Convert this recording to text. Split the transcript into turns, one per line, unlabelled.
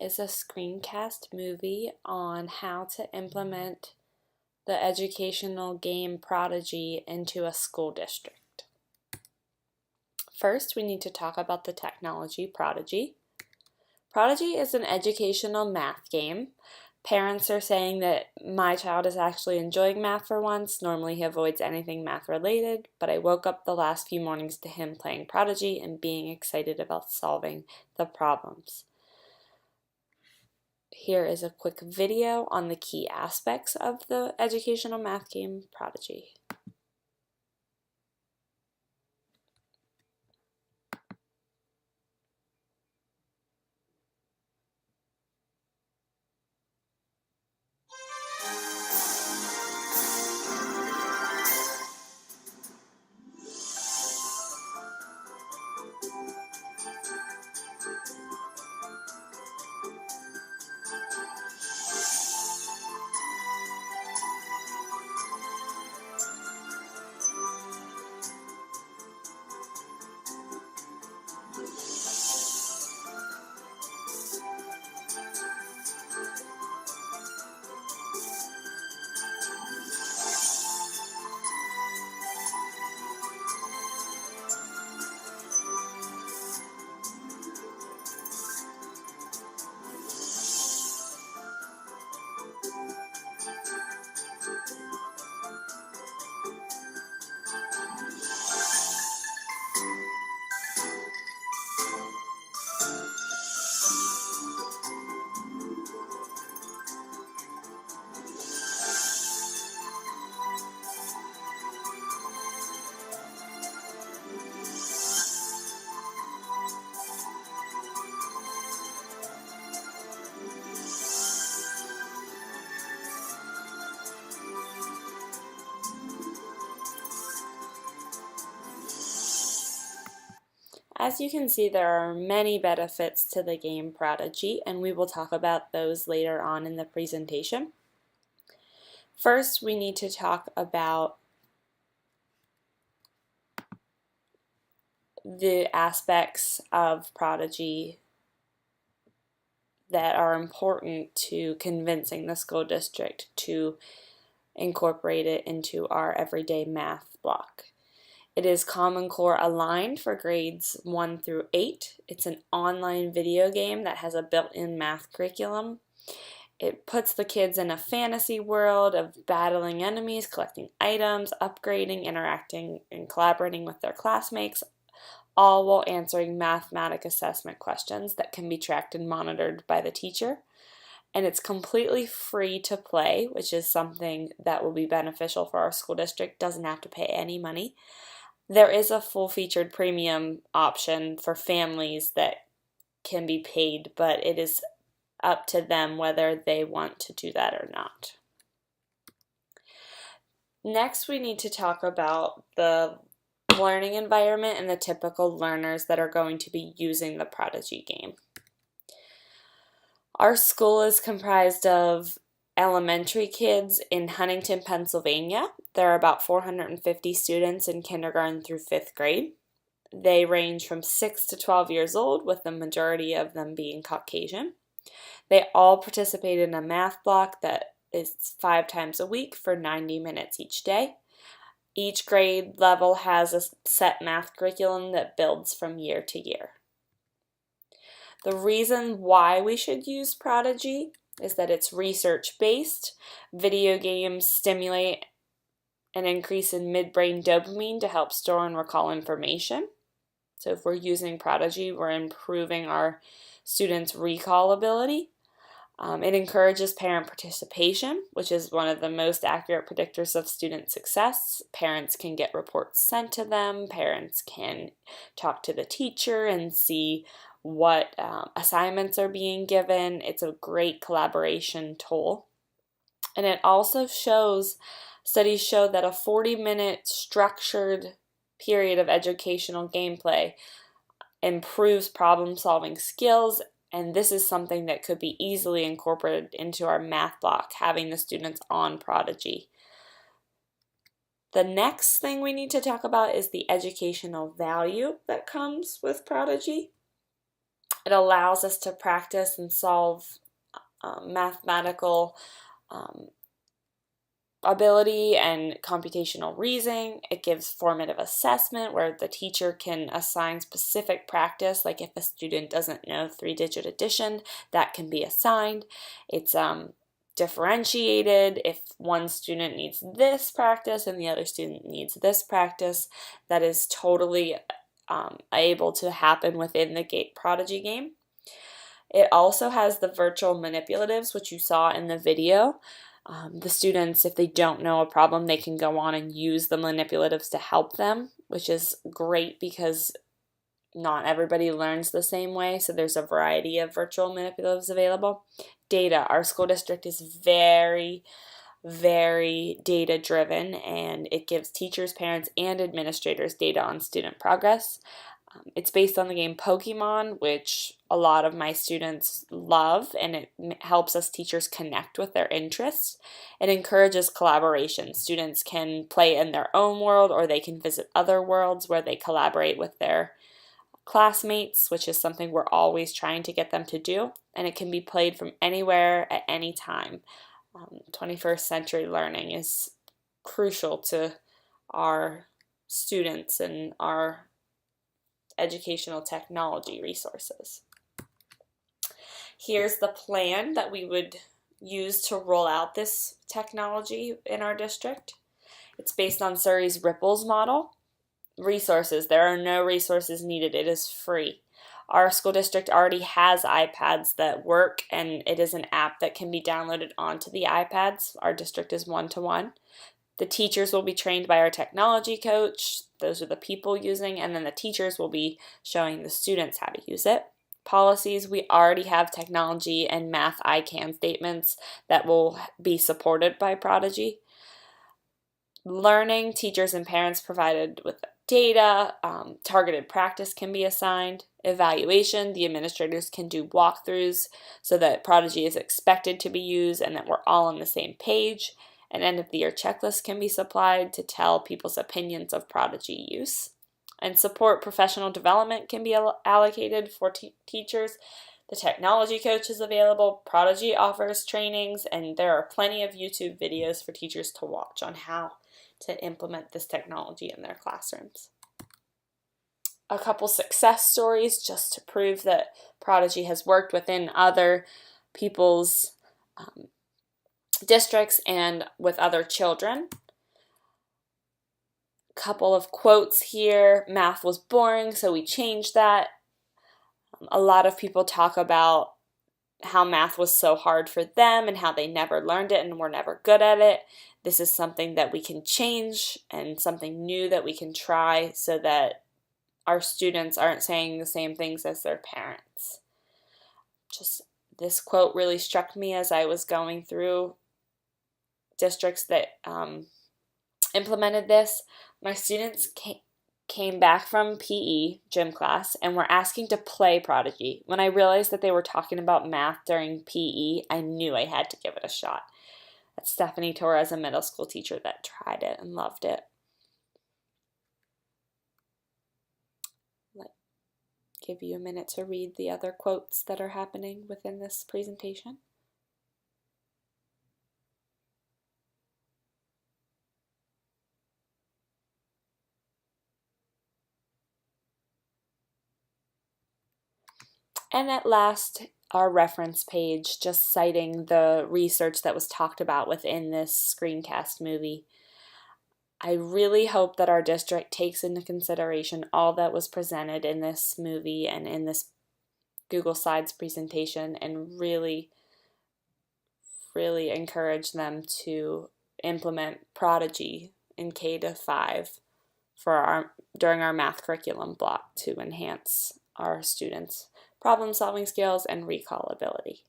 is a screencast movie on how to implement the educational game Prodigy into a school district. First, we need to talk about the technology Prodigy. Prodigy is an educational math game. Parents are saying that my child is actually enjoying math for once. Normally he avoids anything math related, but I woke up the last few mornings to him playing Prodigy and being excited about solving the problems. Here is a quick video on the key aspects of the educational math game Prodigy. As you can see, there are many benefits to the game Prodigy, and we will talk about those later on in the presentation. First, we need to talk about the aspects of Prodigy that are important to convincing the school district to incorporate it into our everyday math block. It is Common Core aligned for grades 1 through 8. It's an online video game that has a built-in math curriculum. It puts the kids in a fantasy world of battling enemies, collecting items, upgrading, interacting, and collaborating with their classmates, all while answering mathematic assessment questions that can be tracked and monitored by the teacher. And it's completely free to play, which is something that will be beneficial for our school district. Doesn't have to pay any money. There is a full-featured premium option for families that can be paid, but it is up to them whether they want to do that or not. Next, we need to talk about the learning environment and the typical learners that are going to be using the Prodigy game. Our school is comprised of elementary kids in Huntington, Pennsylvania. There are about 450 students in kindergarten through 5th grade. They range from 6 to 12 years old, with the majority of them being Caucasian. They all participate in a math block that is 5 times a week for 90 minutes each day. Each grade level has a set math curriculum that builds from year to year. The reason why we should use Prodigy is that it's research-based. Video games stimulate an increase in midbrain dopamine to help store and recall information. So if we're using Prodigy, we're improving our students' recall ability. It encourages parent participation, which is one of the most accurate predictors of student success. Parents can get reports sent to them. Parents can talk to the teacher and see what assignments are being given. It's a great collaboration tool. And it also studies show that a 40-minute structured period of educational gameplay improves problem-solving skills, and this is something that could be easily incorporated into our math block, having the students on Prodigy. The next thing we need to talk about is the educational value that comes with Prodigy. It allows us to practice and solve mathematical ability and computational reasoning. It gives formative assessment where the teacher can assign specific practice, like if a student doesn't know three-digit addition, that can be assigned. It's differentiated. If one student needs this practice and the other student needs this practice, that is totally able to happen within the Gate Prodigy game. It also has the virtual manipulatives, which you saw in the video. The students, if they don't know a problem, they can go on and use the manipulatives to help them, which is great because not everybody learns the same way, so there's a variety of virtual manipulatives available. Data. Our school district is very, very data driven, and it gives teachers, parents, and administrators data on student progress. It's based on the game Pokemon, which a lot of my students love, and it helps us teachers connect with their interests. It encourages collaboration. Students can play in their own world, or they can visit other worlds where they collaborate with their classmates, which is something we're always trying to get them to do, and it can be played from anywhere at any time. 21st century learning is crucial to our students and our educational technology resources. Here's the plan that we would use to roll out this technology in our district. It's based on Surrey's Ripples model. Resources. There are no resources needed. It is free. Our school district already has iPads that work, and it is an app that can be downloaded onto the iPads. Our district is one-to-one. The teachers will be trained by our technology coach. Those are the people using, and then the teachers will be showing the students how to use it. Policies, we already have technology and math ICANN statements that will be supported by Prodigy. Learning, teachers and parents provided with data, targeted practice can be assigned. Evaluation, the administrators can do walkthroughs so that Prodigy is expected to be used and that we're all on the same page. An end-of-the-year checklist can be supplied to tell people's opinions of Prodigy use. And support professional development can be allocated for teachers. The technology coach is available. Prodigy offers trainings, and there are plenty of YouTube videos for teachers to watch on how to implement this technology in their classrooms. A couple success stories just to prove that Prodigy has worked within other people's districts and with other children. Couple of quotes here. Math was boring, so we changed that. A lot of people talk about how math was so hard for them and how they never learned it and were never good at it. This is something that we can change and something new that we can try so that our students aren't saying the same things as their parents. Just this quote really struck me as I was going through districts that implemented this. My students came back from PE gym class and were asking to play Prodigy. When I realized that they were talking about math during PE, I knew I had to give it a shot. That's Stephanie Torres, a middle school teacher that tried it and loved it. I'll give you a minute to read the other quotes that are happening within this presentation. And at last, our reference page, just citing the research that was talked about within this screencast movie. I really hope that our district takes into consideration all that was presented in this movie and in this Google Slides presentation and really, really encourage them to implement Prodigy in K-5 during our math curriculum block to enhance our students' problem-solving skills and recall ability.